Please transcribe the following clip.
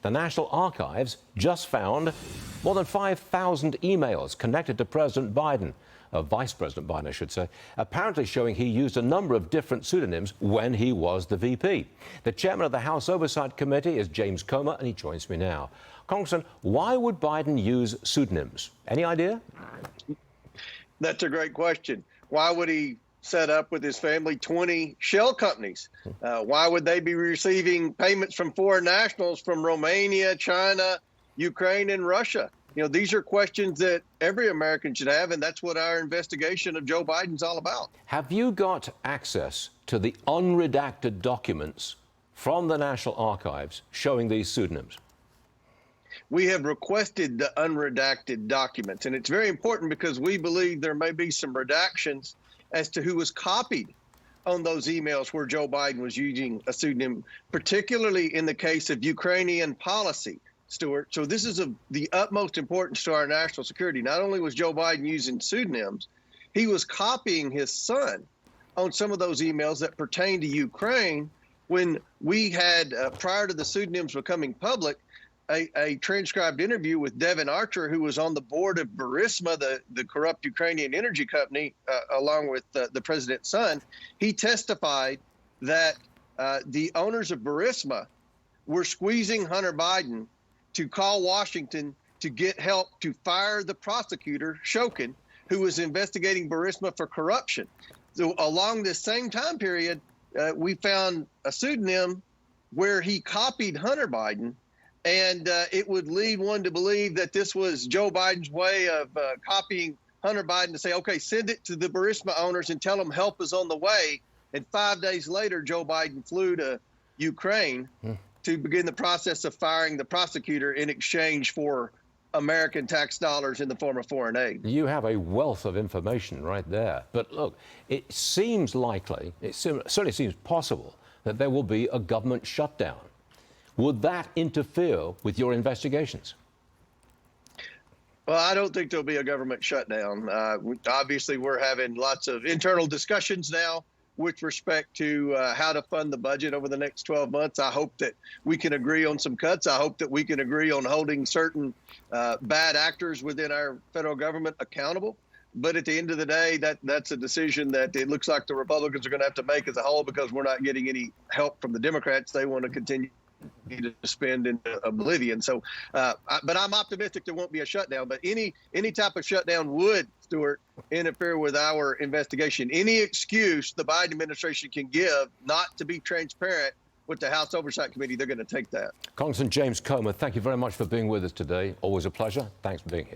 The National Archives just found more than 5,000 emails connected to President Biden, Vice President Biden, I should say, apparently showing he used a number of different pseudonyms when he was the VP. The chairman of the House Oversight Committee is James Comer, and he joins me now. Congressman, why would Biden use pseudonyms? Any idea? That's a great question. Why would he set up with his family 20 shell companies? Why would they be receiving payments from foreign nationals from Romania, China, Ukraine, and Russia? You know, these are questions that every American should have, and that's what our investigation of Joe Biden's all about. Have you got access to the unredacted documents from the National Archives showing these pseudonyms? We have requested the unredacted documents, and it's very important because we believe there may be some redactions as to who was copied on those emails where Joe Biden was using a pseudonym, particularly in the case of Ukrainian policy, Stuart. So this is of the utmost importance to our national security. Not only was Joe Biden using pseudonyms, he was copying his son on some of those emails that pertain to Ukraine when we had, prior to the pseudonyms becoming public, a transcribed interview with Devin Archer, who was on the board of Burisma, the corrupt Ukrainian energy company, along with the president's son. He testified that the owners of Burisma were squeezing Hunter Biden to call Washington to get help to fire the prosecutor, Shokin, who was investigating Burisma for corruption. So along this same time period, we found a pseudonym where he copied Hunter Biden. And it would lead one to believe that this was Joe Biden's way of copying Hunter Biden to say, okay, send it to the Burisma owners and tell them help is on the way. And 5 days later, Joe Biden flew to Ukraine to begin the process of firing the prosecutor in exchange for American tax dollars in the form of foreign aid. You have a wealth of information right there. But look, it seems likely, it certainly seems possible, that there will be a government shutdown. Would that interfere with your investigations? Well, I don't think there'll be a government shutdown. Obviously, we're having lots of internal discussions now with respect to how to fund the budget over the next 12 months. I hope that we can agree on some cuts. I hope that we can agree on holding certain bad actors within our federal government accountable. But at the end of the day, that's a decision that it looks like the Republicans are going to have to make as a whole, because we're not getting any help from the Democrats. They want to continue to spend in oblivion. So, but I'm optimistic there won't be a shutdown. But any type of shutdown would, Stuart, interfere with our investigation. Any excuse the Biden administration can give not to be transparent with the House Oversight Committee, they're going to take that. Congressman James Comer, thank you very much for being with us today. Always a pleasure. Thanks for being here.